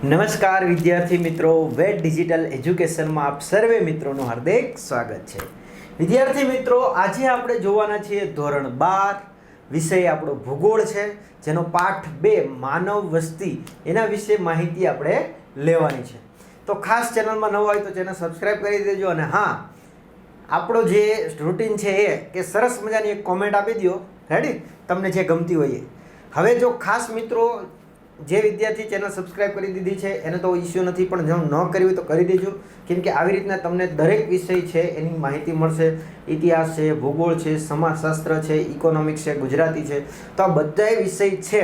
નમસ્કાર વિદ્યાર્થી મિત્રો, વેટ ડિજિટલ એજ્યુકેશનમાં આપ સર્વે મિત્રોનું હાર્દિક સ્વાગત છે. વિદ્યાર્થી મિત્રો, આજે આપણે જોવાના છીએ ધોરણ 12 વિષય આપણો ભૂગોળ છે, જેનો પાઠ 2 માનવ વસ્તી એના વિશે માહિતી આપણે લેવાની છે. તો ખાસ ચેનલમાં નવા હોય તો ચેનલ સબસ્ક્રાઈબ કરી દેજો. અને હા, આપણો જે રૂટીન છે એ કે સરસ મજાની એક કોમેન્ટ આપી દો, રેડી, તમને જે ગમતી હોય. હવે જો ખાસ મિત્રો જે વિદ્યાર્થી ચેનલ સબસ્ક્રાઈબ કરી દીધી છે એને તો ઇસ્યુ નથી, પણ જો ન કરવી તો કરી દેજો, કેમ કે આવી રીતના તમને દરેક વિષય છે એની માહિતી મળશે. ઇતિહાસ છે, ભૂગોળ છે, સમાજશાસ્ત્ર છે, ઇકોનોમિક્સ છે, ગુજરાતી છે, તો આ બધા વિષય છે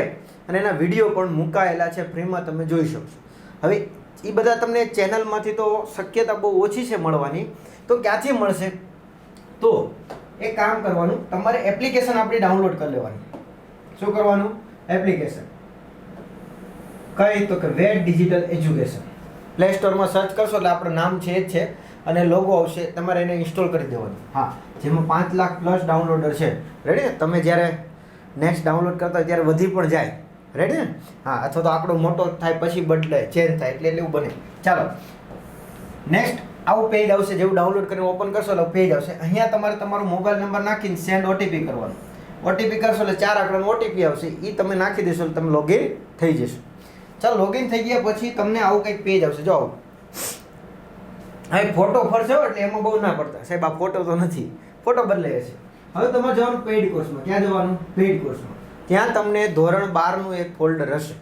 અને એના વિડીયો પણ મુકાયેલા છે, ફ્રીમાં તમે જોઈ શકશો. હવે એ બધા તમને ચેનલમાંથી તો શક્યતા બહુ ઓછી છે મળવાની, તો ક્યાંથી મળશે? તો એક કામ કરવાનું, તમારે એપ્લિકેશન આપણી ડાઉનલોડ કરી લેવાની. શું કરવાનું? એપ્લિકેશન કઈ? તો કે વેટ ડિજિટલ એજ્યુકેશન. પ્લે સ્ટોરમાં સર્ચ કરશો એટલે આપણું નામ છે જ છે અને લોગો આવશે, તમારે એને ઇન્સ્ટોલ કરી દેવાનું. હા, જેમાં 5 લાખ પ્લસ ડાઉનલોડર છે. રેડી? તમે જ્યારે નેક્સ્ટ ડાઉનલોડ કરતા હોય ત્યારે વધી પણ જાય. રેડી ને? હા, અથવા તો આંકડો મોટો થાય પછી બદલે ચેન્જ થાય, એટલે એવું બને. ચાલો, નેક્સ્ટ આવું પેજ આવશે. જેવું ડાઉનલોડ કરીને ઓપન કરશો એટલે પેજ આવશે. અહીંયા તમારે તમારો મોબાઈલ નંબર નાખીને સેન્ડ ઓટીપી કરવાનું. ઓટીપી કરશો એટલે 4 આંકડાનો ઓટીપી આવશે. એ તમે નાખી દેશો એટલે તમે લોગિન થઈ જશો. ચાલો, લોગિન થઈ ગયા પછી તમને આવું કંઈક પેજ આવશે. જો હવે ફોટો ફરશે એટલે એમાં બહુ ના પડતા, સાહેબ આ ફોટો તો નથી, ફોટો બદલાય છે. હવે તમારે જવાનું પેઇડ કોર્સમાં. ક્યાં જવાનું? પેઇડ કોર્સમાં. ત્યાં તમને ધોરણ 12નું એક ફોલ્ડર હશે.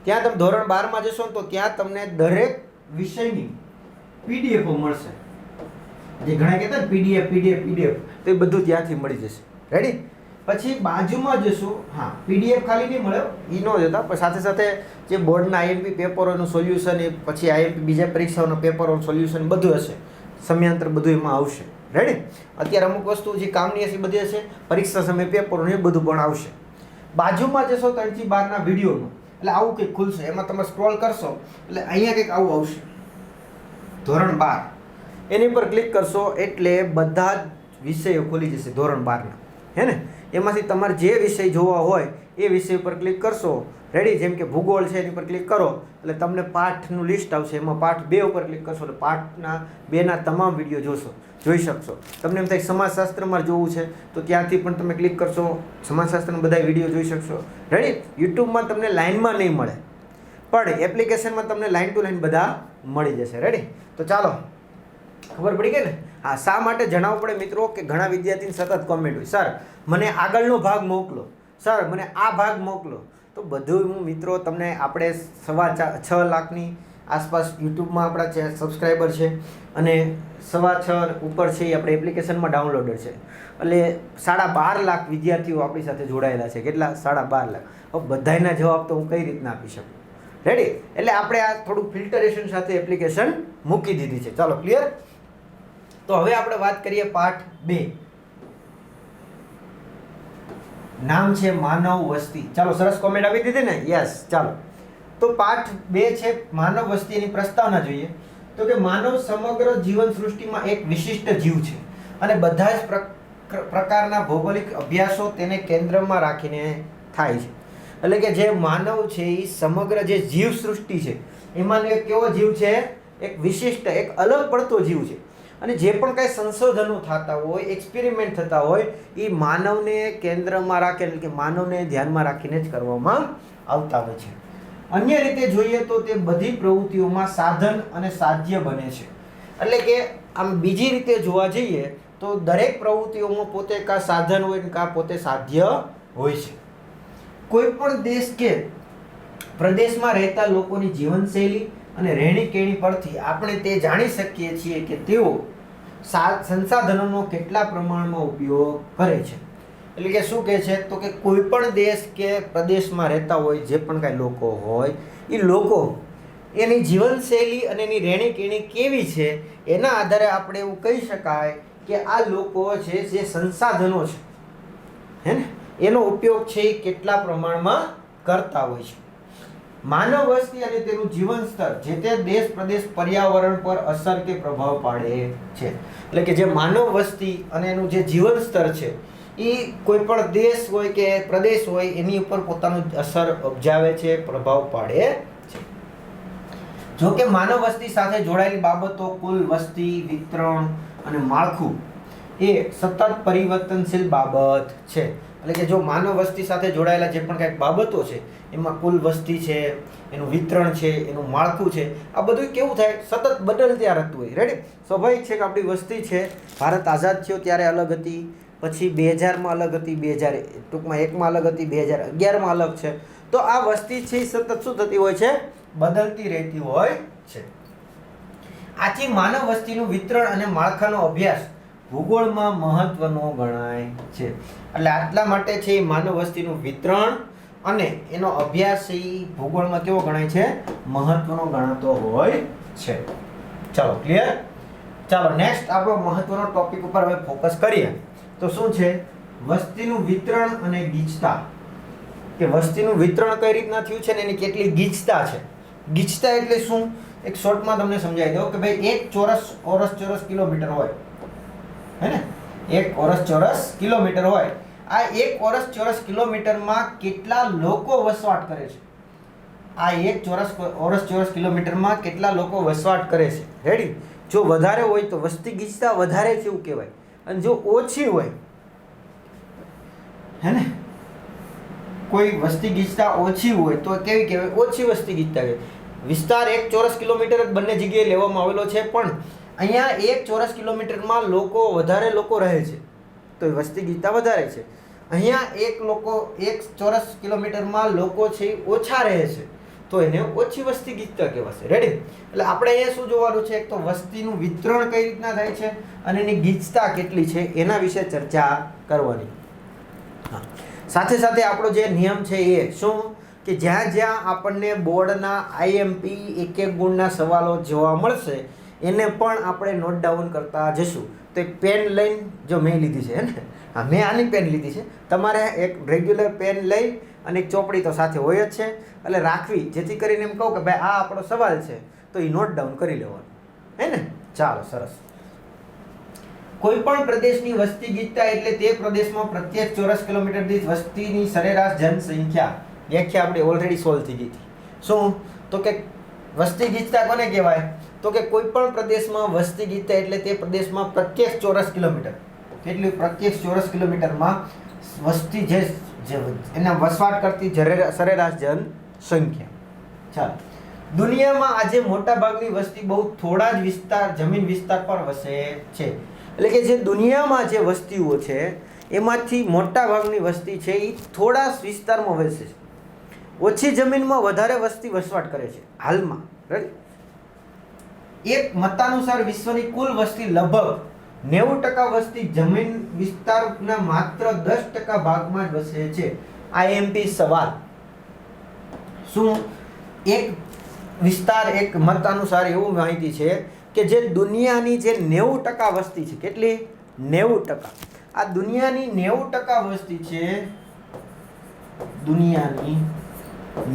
ત્યાં તમે ધોરણ 12માં જશો ને તો ત્યાં તમને દરેક વિષયની પીડીએફ મળશે. જે ઘણા કહેતા ને પીડીએફ, તો એ બધું ત્યાંથી મળી જશે. રેડી? પછી બાજુમાં જશું. હા, પીડીએફ ખાલી નહીં મળે, એ ન જતા, પણ સાથે સાથે જે બોર્ડના આઈએમપી પેપરોનું સોલ્યુશન, એ પછી આઈએમપી બીજા પરીક્ષાઓના પેપરોનું સોલ્યુશન બધું હશે. સમયાંતર બધું એમાં આવશે. રેડી? અત્યારે અમુક વસ્તુ જે કામની હશે બધી હશે, પરીક્ષા સમય પેપરોનું એ બધું પણ આવશે. બાજુમાં જશો 3 થી 12ના વિડીયોનું, એટલે આવું કંઈક ખુલશે. એમાં તમે સ્ક્રોલ કરશો એટલે અહીંયા કંઈક આવું આવશે, ધોરણ 12. એની પર ક્લિક કરશો એટલે બધા જ વિષયો ખુલી જશે ધોરણ 12ના. હે ને? એમાંથી તમારે જે વિષય જોવા હોય એ વિષય પર ક્લિક કરશો. રેડી? જેમ કે ભૂગોળ છે, એની પર ક્લિક કરો એટલે તમને પાઠનું લિસ્ટ આવશે. એમાં પાઠ 2 ઉપર ક્લિક કરશો એટલે પાઠના 2ના તમામ વિડીયો જોઈ શકશો. તમને એમ થાય સમાજશાસ્ત્રમાં જોવું છે તો ત્યાંથી પણ તમે ક્લિક કરશો, સમાજશાસ્ત્રના બધા વિડીયો જોઈ શકશો. રેડી? યુટ્યુબમાં તમને લાઇનમાં નહીં મળે, પણ એપ્લિકેશનમાં તમને લાઇન ટુ લાઇન બધા મળી જશે. રેડી? તો ચાલો, ખબર પડી ગઈ ને? હા, શા માટે જણાવવું પડે મિત્રો કે ઘણા વિદ્યાર્થીને સતત કોમેન્ટ હોય, સર મને આગળનો ભાગ મોકલો, સર મને આ ભાગ મોકલો. તો બધું હું મિત્રો તમને આપણે 6.25 લાખની આસપાસ યુટ્યુબમાં આપણા સબસ્ક્રાઈબર છે અને 6.25 ઉપર છે એ આપણે એપ્લિકેશનમાં ડાઉનલોડર છે. એટલે 12.5 લાખ વિદ્યાર્થીઓ આપણી સાથે જોડાયેલા છે. કેટલા? 12.5 લાખ. હવે બધાના જવાબ તો હું કઈ રીતના આપી શકું? રેડી? એટલે આપણે આ થોડુંક ફિલ્ટરેશન સાથે એપ્લિકેશન મૂકી દીધી છે. ચાલો, ક્લિયર? તો હવે આપણે વાત કરીએ પાઠ 2. નામ છે માનવ વસ્તી. ચાલો, સરસ કોમેન્ટ આપી દીધી ને? યસ. ચાલો, તો પાઠ 2 છે માનવ વસ્તી. એની પ્રસ્તાવના જોઈએ તો કે માનવ સમગ્ર જીવન સૃષ્ટિમાં એક વિશિષ્ટ જીવ છે અને બધા જ પ્રકારના ભૌગોલિક અભ્યાસો તેને કેન્દ્રમાં રાખીને થાય છે. એટલે કે જે માનવ છે એ સમગ્ર જે જીવ સૃષ્ટિ છે એમાંનો એક કેવો જીવ છે? એક વિશિષ્ટ, એક અલગ પડતો જીવ છે. અને જે પણ કાંઈ સંશોધનો થતા હોય, એક્સપેરિમેન્ટ થતા હોય, એ માનવને કેન્દ્રમાં રાખે, એટલે કે માનવને ધ્યાનમાં રાખીને જ કરવામાં આવતા હોય છે. અન્ય રીતે જોઈએ તો તે બધી પ્રવૃત્તિઓમાં સાધન અને સાધ્ય બને છે. એટલે કે આમ બીજી રીતે જોવા જઈએ તો દરેક પ્રવૃત્તિઓમાં પોતે કાં સાધન હોય ને કાં પોતે સાધ્ય હોય છે. કોઈ પણ દેશ કે પ્રદેશમાં રહેતા લોકોની જીવનશૈલી અને રહેણીકહેણી પરથી આપણે તે જાણી શકીએ છીએ કે તેઓ સંસાધનોનો કેટલા પ્રમાણમાં ઉપયોગ કરે છે. એટલે કે શું કહે છે? તો કે કોઈ પણ દેશ કે પ્રદેશમાં રહેતા હોય જે પણ કાંઈ લોકો હોય, એ લોકો એની જીવનશૈલી અને એની રહેણીકહેણી કેવી છે એના આધારે આપણે એવું કહી શકાય કે આ લોકો છે જે સંસાધનો છે, હે ને, એનો ઉપયોગ છે એ કેટલા પ્રમાણમાં કરતા હોય છે. માનવ વસ્તી અને તેનું જીવન સ્તર જે તે દેશ પ્રદેશ પર્યાવરણ પર અસર કે પ્રભાવ પાડે છે. એટલે કે જે માનવ વસ્તી અને એનું જે જીવન સ્તર છે એ કોઈ પણ દેશ હોય કે પ્રદેશ હોય એની ઉપર પોતાનું અસર ઉપજાવે છે, પ્રભાવ પાડે છે. જો કે માનવ વસ્તી સાથે જોડાયેલી બાબતો, કુલ વસ્તી, વિતરણ અને માળખું એ સતત પરિવર્તનશીલ બાબત છે. એટલે કે જો માનવ વસ્તી સાથે જોડાયેલા જે પણ કંઈક બાબતો છે, એમાં કુલ વસ્તી છે, એનું વિતરણ છે, એનું માળખું છે, આ બધું કેવું થાય, સતત બદલત્યા રહેતું હોય. રેડી? સ્વાભાવિક છે કે આપણી વસ્તી છે, ભારત આઝાદ થયો ત્યારે અલગ હતી, પછી 2000માં અલગ હતી, 2001માં અલગ હતી, 2011માં અલગ છે. તો આ વસ્તી છે એ સતત શું થતી હોય છે, બદલતી રહેતી હોય છે. આથી માનવ વસ્તીનું વિતરણ અને માળખાનો અભ્યાસ ભૂગોળમાં મહત્વનો ગણાય છે. એટલે આટલા માટે છે માનવ વસ્તીનું વિતરણ અને એનો અભ્યાસ એ ભૂગોળમાં કેવો ગણાય છે, મહત્વનો ગણાતો હોય છે. ચાલો ક્લિયર? ચાલો નેક્સ્ટ આપણો મહત્વનો ટોપિક ઉપર હવે ફોકસ કરીએ. તો શું છે, વસ્તીનું વિતરણ અને ગીચતા. કે વસ્તીનું વિતરણ કઈ રીતના થયું છે ને એની કેટલી ગીચતા છે. ગીચતા એટલે શું, એક શોર્ટમાં તમને સમજાવી દઉં કે ભાઈ એક ચોરસ કિલોમીટર હોય, હે ને, એક ચોરસ કિલોમીટર હોય. આ એક ચોરસ કિલોમીટરમાં કેટલા લોકો વસવાટ કરે છે, આ એક ચોરસ કિલોમીટરમાં કેટલા લોકો વસવાટ કરે છે. રેડી? જો વધારે હોય તો વસ્તી ગીચતા વધારે છે એવું કહેવાય, અને જો ઓછી હોય, હે ને, કોઈ વસ્તી ગીચતા ઓછી હોય તો કેવી કહેવાય, ઓછી વસ્તી ગીચતા કહેવાય. વિસ્તાર એક ચોરસ કિલોમીટર જ બંને જગ્યાએ લેવામાં આવેલો છે, પણ અહીંયા એક ચોરસ કિલોમીટરમાં વધારે લોકો રહે છે તો એ વસ્તી ગીચતા વધારે છે. અહીંયા એક ચોરસ કિલોમીટરમાં લોકો છે ઓછા રહે છે તો એને ઓછી વસ્તી ગીચતા કહેવાશે. રેડી? એટલે આપણે અહીંયા શું જોવાનું છે, એક તો વસ્તીનું વિતરણ કઈ રીતના થાય છે અને એની ગીચતા કેટલી છે એના વિશે ચર્ચા કરવાની. હા, સાથે સાથે આપણો જે નિયમ છે એ શું, કે જ્યાં જ્યાં આપણને બોર્ડના આઈએમપી એક ગુણના સવાલો જોવા મળશે એને પણ આપણે નોટ ડાઉન કરતા જશું. તો એક પેન લઈને, જો મેં લીધી છે, હે ને, હા મેં આની પેન લીધી છે, તમારે એક રેગ્યુલર પેન લઈ અને એક ચોપડી તો સાથે હોય જ છે, એટલે રાખવી, જેથી કરીને એમ કહું કે ભાઈ આ આપણો સવાલ છે તો એ નોટ ડાઉન કરી લેવાનું, હે ને. ચાલો સરસ. કોઈ પણ પ્રદેશની વસ્તી ગીચતા એટલે તે પ્રદેશમાં પ્રત્યેક ચોરસ કિલોમીટર દીઠ વસ્તીની સરેરાશ જનસંખ્યા. વ્યાખ્યા આપણે ઓલરેડી સોલ્વ થઈ ગઈ હતી. શું? તો કે વસ્તી ગીચતા કોને કહેવાય, તો કે કોઈ પણ પ્રદેશમાં વસ્તી ગીચતા એટલે તે પ્રદેશમાં પ્રત્યેક ચોરસ કિલોમીટર, કેટલી, પ્રત્યેક ચોરસ કિલોમીટરમાં વસ્તી જે એના વસવાટ કરતી સરેરાશ જનસંખ્યા. ચાલો, દુનિયામાં આજે મોટા ભાગની વસ્તી બહુ થોડા જ જમીન વિસ્તાર પર વસે છે. એટલે કે જે દુનિયામાં જે વસ્તીઓ છે એમાંથી મોટા ભાગની વસ્તી છે એ થોડા વિસ્તારમાં વસે છે, ઓછી જમીનમાં વધારે વસ્તી વસવાટ કરે છે હાલમાં. રાઈટ? એક મતાનુસાર વિશ્વની કુલ વસ્તી લગભગ 90% વસ્તી જમીન વિસ્તારના માત્ર 10% ભાગમાં જ વસે છે. આઈએમપી સવાલ. શું? એક વિસ્તાર, એક મત અનુસાર એવું માહિતી છે કે જે દુનિયાની જે 90% વસ્તી છે, કેટલી, 90%, આ દુનિયાની 90% વસ્તી છે, દુનિયાની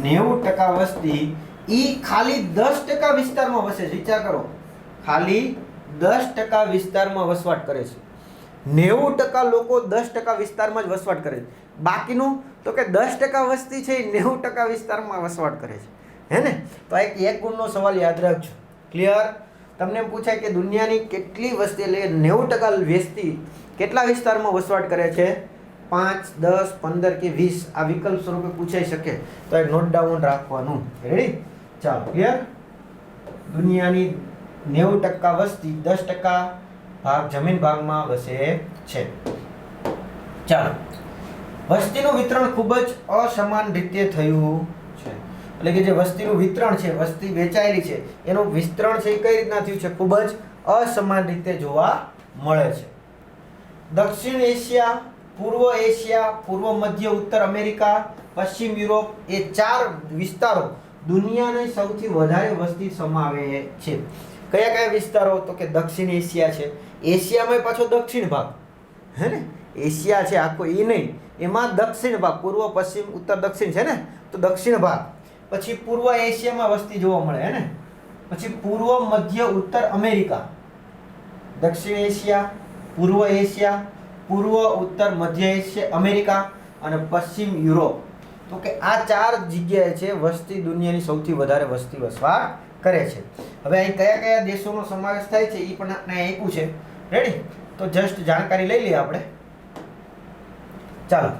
90% વસ્તી ઈ ખાલી 10% વિસ્તારમાં વસે છે. વિચાર કરો, ખાલી 10% વિસ્તારમાં વસવાટ કરે છે. 90% લોકો 10% વિસ્તારમાં જ વસવાટ કરે છે. બાકીનું તો કે 10% વસ્તી છે એ 90% વિસ્તારમાં વસવાટ કરે છે, હે ને. તો એક ગુણનો સવાલ યાદ રાખજો. ક્લિયર? તમને એમ પૂછાય કે દુનિયાની કેટલી વસ્તી, એટલે 90% વસ્તી કેટલા વિસ્તારમાં વસવાટ કરે છે, 5, 10, 15 કે 20, આ વિકલ્પ સ્વરૂપે પૂછાઈ શકે, તો એક નોટ ડાઉન રાખવાનું. રેડી? ચાલો ક્લિયર? દુનિયાની 90% વસ્તી 10% જમીન ભાગમાં વસે છે. ચાલો, વસ્તીનું વિતરણ ખૂબ જ અસમાન રીતે થયું છે. એટલે કે જે વસ્તીનું વિતરણ છે, વસ્તી વેચાયેલી છે, એનું વિસ્તરણ છે એ કઈ રીતના થયું છે, ખૂબ જ અસમાન રીતે જોવા મળે છે. દક્ષિણ એશિયા, પૂર્વ એશિયા, પૂર્વ મધ્ય ઉત્તર અમેરિકા, પશ્ચિમ યુરોપ એ 4 વિસ્તારો દુનિયાની સૌથી વધારે વસ્તી સમાવે છે. કયા કયા વિસ્તારો? તો કે દક્ષિણ એશિયા છે, એશિયામાં પાછો દક્ષિણ ભાગ, હે ને, એશિયા છે આખો એ નહીં, એમાં દક્ષિણ ભાગ, પૂર્વ, પશ્ચિમ, ઉત્તર, દક્ષિણ છે ને, તો દક્ષિણ ભાગ. પછી પૂર્વ એશિયામાં વસ્તી જોવા મળે, હે ને. પછી પૂર્વ મધ્ય ઉત્તર અમેરિકા, દક્ષિણ એશિયા, પૂર્વ એશિયા, પૂર્વ ઉત્તર મધ્ય એશિયા અમેરિકા અને પશ્ચિમ યુરોપ. તો કે આ 4 જગ્યાએ છે વસ્તી દુનિયાની સૌથી વધારે વસ્તી વસવાટ કરે છે. હવે અહીં કયા કયા દેશોનો સમાવેશ થાય છે એ પણ આપણે આપ્યું છે. રેડી? તો જસ્ટ જાણકારી લઈ લઈએ આપણે. ચાલો,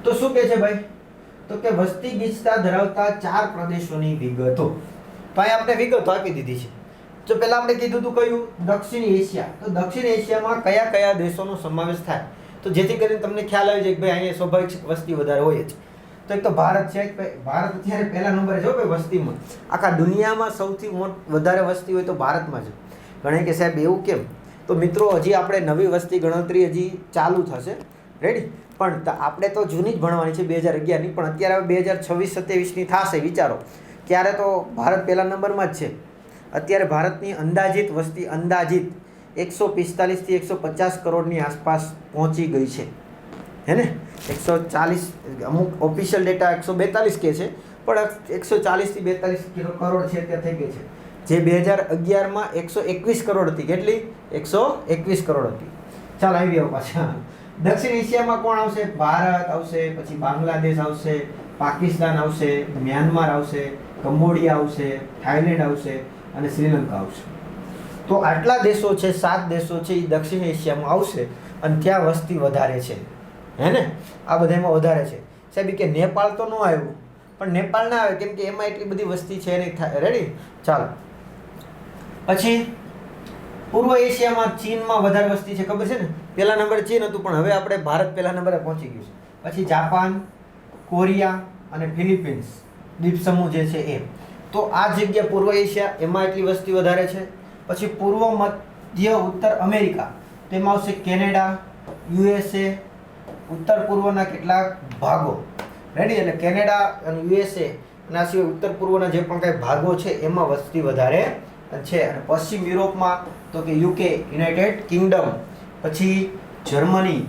તો શું કહે છે ભાઈ? તો કે વસ્તી ગીચતા ધરાવતા 4 પ્રદેશોની વિગતો. તો અહીં આપણે વિગતો આપી દીધી છે. તો પહેલા આપણે કીધું હતું કયું? દક્ષિણ એશિયા. તો દક્ષિણ એશિયામાં કયા કયા દેશોનો સમાવેશ થાય, તો જેથી કરીને તમને ખ્યાલ આવી જાય કે ભાઈ અહીંયા સ્વાભાવિક વસ્તી વધારે હોય જ. તો એક તો ભારત છે. ભારત અત્યારે પહેલા નંબરે છે ભાઈ વસ્તીમાં. આખા દુનિયામાં સૌથી વધારે વસ્તી હોય તો ભારતમાં છે. ગણે કે સાહેબ એવું કેમ? તો મિત્રો, હજી આપણે નવી વસ્તી ગણતરી હજી ચાલુ થશે. રેડી? પણ આપણે તો જૂની જ ભણવાની છે 2011ની, પણ અત્યારે હવે 2026-27ની થશે. વિચારો, ત્યારે તો ભારત પહેલા નંબરમાં જ છે. અત્યારે ભારતની અંદાજિત વસ્તી અંદાજિત 145 થી 150 કરોડની આસપાસ પહોંચી ગઈ છે. હે ને? 140, અમુક ઓફિશિયલ ડેટા 142 કહે છે, પણ 140 થી 42 કરોડ છે અત્યારે થઈ ગઈ છે. જે 2011માં 121 કરોડ હતી. કેટલી? 121 કરોડ હતી. ચાલ, આવી ગયો પાછા. દક્ષિણ એશિયામાં કોણ આવશે? ભારત આવશે, પછી બાંગ્લાદેશ આવશે, પાકિસ્તાન આવશે, મ્યાનમાર આવશે, કંબોડિયા આવશે, થાઈલેન્ડ આવશે અને શ્રીલંકા આવશે. તો આટલા દેશો છે, 7 દેશો છે, એ દક્ષિણ એશિયામાં આવશે અને ત્યાં વસ્તી વધારે છે. હે ને? આ બધામાં વધારે છે. સાહેબ કે નેપાળ તો ન આવ્યું, પણ નેપાળ ના આવે કેમ કે એમાં એટલી બધી વસ્તી છે નહીં. રેડી? ચાલો, પછી પૂર્વ એશિયામાં ચીનમાં વધારે વસ્તી છે. ખબર છે ને? પહેલા નંબરે ચીન હતું, પણ હવે આપણે ભારત પહેલા નંબરે પહોંચી ગયું છે. પછી જાપાન, કોરિયા અને ફિલિપિન્સ દ્વીપ સમૂહ જે છે એ. તો આ જગ્યા પૂર્વ એશિયા, એમાં એટલી વસ્તી વધારે છે. પછી પૂર્વ મધ્ય ઉત્તર અમેરિકા, તેમાં આવશે કેનેડા, USA, ઉત્તર પૂર્વના કેટલાક ભાગો. રેડી? એટલે કેનેડા અને USA અને આ સિવાય ઉત્તર પૂર્વના જે પણ કાંઈ ભાગો છે એમાં વસ્તી વધારે છે. અને પશ્ચિમ યુરોપમાં તો કે UK, યુનાઇટેડ કિંગડમ, પછી જર્મની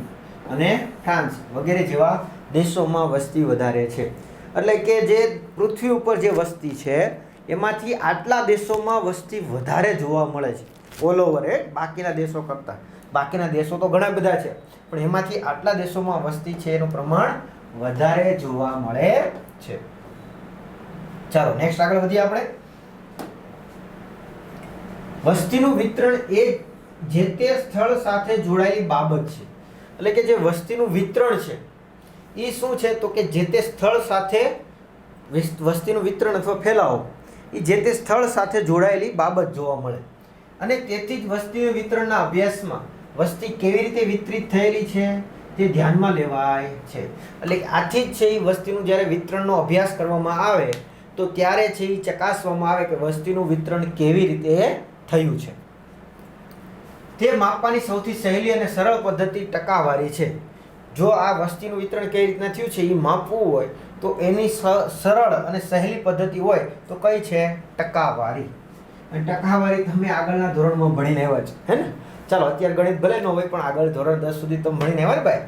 અને ફ્રાન્સ વગેરે જેવા દેશોમાં વસ્તી વધારે છે. એટલે કે જે પૃથ્વી ઉપર જે વસ્તી છે એમાંથી આટલા દેશોમાં વસ્તી વધારે જોવા મળે છે ઓલ ઓવર. બાકીના દેશો કરતાં. બાકીના દેશો તો ઘણા બધા છે, પણ એમાંથી આટલા દેશોમાં વસ્તી છે એનું પ્રમાણ વધારે જોવા મળે છે. ચાલો, નેક્સ્ટ આગળ વધીએ આપણે. વસ્તીનું વિતરણ એ જે તે સ્થળ સાથે જોડાયેલી બાબત છે. એટલે કે જે વસ્તીનું વિતરણ છે એ શું છે? તો કે જે તે સ્થળ સાથે વસ્તીનું વિતરણ અથવા ફેલાવો એ જે તે સ્થળ સાથે જોડાયેલી બાબત જોવા મળે. અને તેથી જ વસ્તી વિતરણના અભ્યાસમાં વસ્તી કેવી રીતે વિતરિત થયેલી છે તે ધ્યાનમાં લેવાય છે. એટલે આથી જ છે એ વસ્તીનું જ્યારે વિતરણનો અભ્યાસ કરવામાં આવે તો ત્યારે છે એ ચકાસવામાં આવે કે વસ્તીનું વિતરણ કેવી રીતે થયું છે. તે માપવાની સૌથી સહેલી અને સરળ પદ્ધતિ ટકાવારી છે. જો આ વસ્તીનું વિતરણ કઈ રીતના થયું છે એ માપવું હોય તો એની સરળ અને સહેલી પદ્ધતિ હોય તો કઈ છે? ટકાવારી. અને ટકાવારી તમે આગળના ધોરણમાં ભણીને આવ્યા છો, હે ને? ચાલો, અત્યારે ગણિત ભલે ન હોય પણ આગળ ધોરણ 10 સુધી તમે ભણીને આવ્યા ને ભાઈ.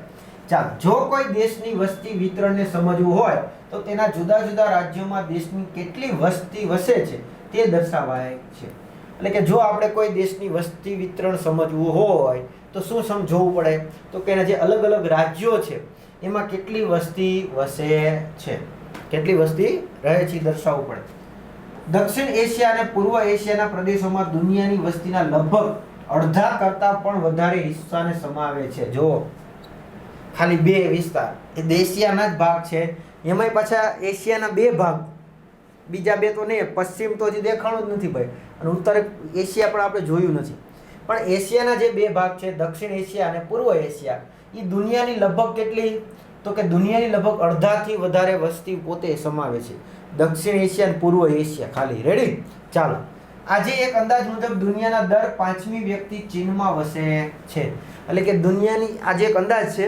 ચાલો, જો કોઈ દેશની વસ્તી વિતરણને સમજવું હોય તો તેના જુદા જુદા રાજ્યોમાં દેશની કેટલી વસ્તી વસે છે તે દર્શાવાય છે. એટલે કે જો આપણે કોઈ દેશની વસ્તી વિતરણ સમજવું હોય તો શું સમજવું પડે? તો કે એના જે અલગ અલગ રાજ્યો છે એમાં કેટલી વસ્તી વસે છે, કેટલી વસ્તી રહે છે દર્શાવવું પડે. દક્ષિણ એશિયા અને પૂર્વ એશિયાના પ્રદેશોમાં દુનિયાની વસ્તીના લગભગ અડધા કરતાં પણ વધારે હિસ્સાને સમાવે છે. જો ખાલી 2 વિસ્તાર એ એશિયાના જ ભાગ છે, એમાંય પાછા એશિયાના 2 ભાગ, બીજા 2 તો નહીં. પશ્ચિમ તો હજી દેખાણું જ નથી ભાઈ, અને ઉત્તર એશિયા પણ આપણે જોયું નથી. પણ એશિયાના જે 2 ભાગ છે, દક્ષિણ એશિયા અને પૂર્વ એશિયા, એ દુનિયાની લગભગ કેટલી? તો કે દુનિયાની લગભગ અડધાથી વધારે વસ્તી પોતે સમાવે છે. દક્ષિણ એશિયા અને પૂર્વ એશિયા ખાલી. રેડી? ચાલો, આજે એક અંદાજ મુજબ દુનિયાના દર 5મી વ્યક્તિ ચીનમાં વસે છે. એટલે કે દુનિયાની આજે એક અંદાજ છે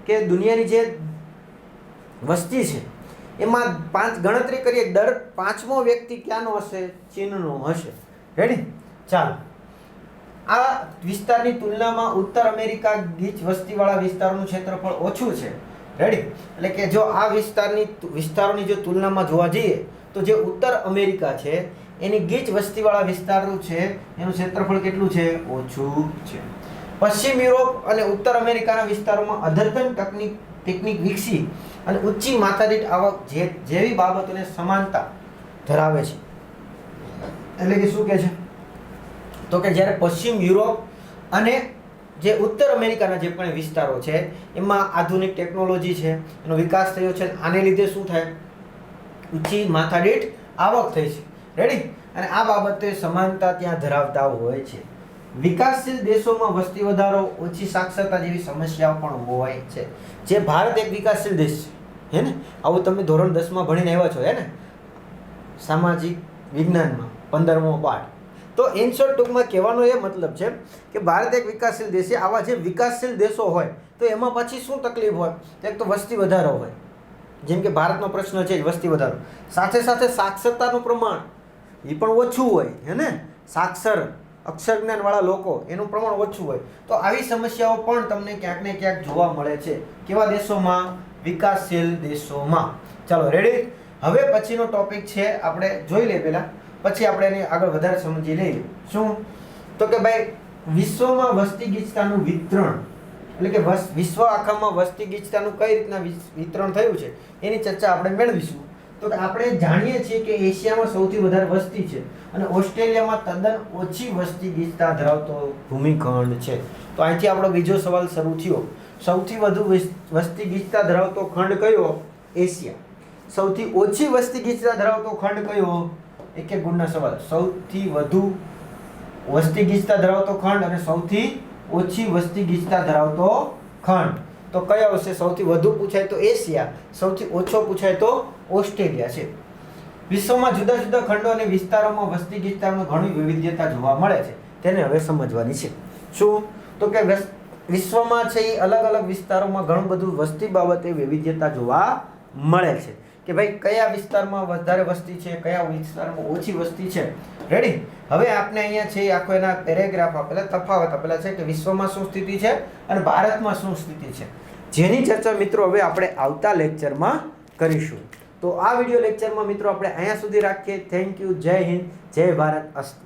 કે દુનિયાની જે વસ્તી છે એમાં ગણતરી કરીએ, દર 5મો વ્યક્તિ ક્યાંનો હશે? ચીનનો હશે. રેડી? ચાલો, આ વિસ્તારની તુલનામાં ઉત્તર અમેરિકા ગીચ વસ્તીવાળા વિસ્તારોનું ક્ષેત્રફળ ઓછું છે. રેડી? એટલે કે જો આ વિસ્તારોની જો તુલનામાં જોવા જઈએ તો જે ઉત્તર અમેરિકા છે એની ગીચ વસ્તીવાળા વિસ્તારો છે એનું ક્ષેત્રફળ કેટલું છે? ઓછું છે. પશ્ચિમ યુરોપ અને ઉત્તર અમેરિકાના વિસ્તારોમાં અદ્યતન ટેકનિક વિકસી અને ઊંચી માથાદીઠ આવક જેવી બાબતોને સમાનતા ધરાવે છે. એટલે કે શું કહે છે તો કે જ્યારે પશ્ચિમ યુરોપ અને જે ઉત્તર અમેરિકાના જે પણ વિસ્તારો છે એમાં આધુનિક ટેકનોલોજી છે એનો વિકાસ થયો છે, આને લીધે શું થાય ઊંચી માથાદીઠ આવક થઈ છે. રેડી? અને આ બાબતે સમાનતા ત્યાં ધરાવતા હોય છે. વિકાસશીલ દેશોમાં વસ્તી વધારો, ઓછી સાક્ષરતા જેવી સમસ્યાઓ પણ હોય છે. જે ભારત એક વિકાસશીલ દેશ છે, હે ને? આવું તમે ધોરણ 10માં ભણીને આવ્યા છો, હે ને? સામાજિક વિજ્ઞાનમાં 15મો પાઠ. તો ઇન શોર્ટ ટૂંકમાં કહેવાનો એ મતલબ છે કે ભારત એક વિકાસશીલ દેશ છે. આવા જે વિકાસશીલ દેશો હોય તો એમાં પછી શું તકલીફ હોય? એક તો વસ્તી વધારો હોય, જેમ કે ભારતનો પ્રશ્ન છે વસ્તી વધારો. સાથે સાથે સાક્ષરતાનું પ્રમાણ એ પણ ઓછું હોય, હે ને? અક્ષર જ્ઞાનવાળા લોકો એનું પ્રમાણ ઓછું હોય. તો આવી સમસ્યાઓ પણ તમને ક્યાંક ને ક્યાંક જોવા મળે છે. કેવા દેશોમાં? વિકાસશીલ દેશોમાં. ચાલો રેડી? હવે પછીનો ટોપિક છે, આપણે જોઈ લઈએ પહેલા, પછી આપણે એની આગળ વધારે સમજી લઈએ. શું? તો કે ભાઈ વિશ્વમાં વસ્તી ગીચતાનું વિતરણ, એટલે કે વિશ્વ આખામાં વસ્તી ગીચતાનું કઈ રીતના વિતરણ થયું છે એની ચર્ચા આપણે મેળવીશું. તો કે આપણે જાણીએ છીએ કે એશિયામાં સૌથી વધારે વસ્તી છે અને ઓસ્ટ્રેલિયામાં તદ્દન ઓછી વસ્તી ગીચતા ધરાવતો ભૂમિખંડ છે. તો અહીંથી આપણો બીજો સવાલ શરૂ થયો. સૌથી વધુ વસ્તી ગીચતા ધરાવતો ખંડ કયો? એશિયા. સૌથી ઓછી વસ્તી ગીચતા ધરાવતો ખંડ કયો? એક એક ગુણના સવાલ. સૌથી વધુ વસ્તી ગીચતા ધરાવતો ખંડ અને સૌથી ઓછી વસ્તી ગીચતા ધરાવતો ખંડ. તો કયો આવશે? સૌથી વધુ પૂછાય તો એશિયા, સૌથી ઓછો પૂછાય તો ઓસ્ટ્રેલિયા છે. વિશ્વમાં જુદા જુદા ખંડો અને વિસ્તારોમાં વસ્તી ગીચતામાં ઘણી વિવિધતા જોવા મળે છે. તેને હવે સમજવાની છે. શું? તો કે વિશ્વમાં છે એ અલગ અલગ વિસ્તારોમાં ઘણું બધું વસ્તી બાબતે વિવિધતા જોવા મળે છે. કે ભાઈ કયા વિસ્તારમાં વધારે વસ્તી છે, કયા વિસ્તારમાં ઓછી વસ્તી છે. રેડી? હવે આપણે અહીંયા છે આખો એના પેરેગ્રાફ આપેલા, તફાવત આપેલા છે કે વિશ્વમાં શું સ્થિતિ છે અને ભારતમાં શું સ્થિતિ છે, જેની ચર્ચા મિત્રો હવે આપણે આવતા લેક્ચરમાં કરીશું. તો આ વિડિયો લેક્ચરમાં મિત્રો આપણે અહીંયા સુધી રાખીએ. Thank you. જય હિન્દ, જય ભારત, અસ્તુ.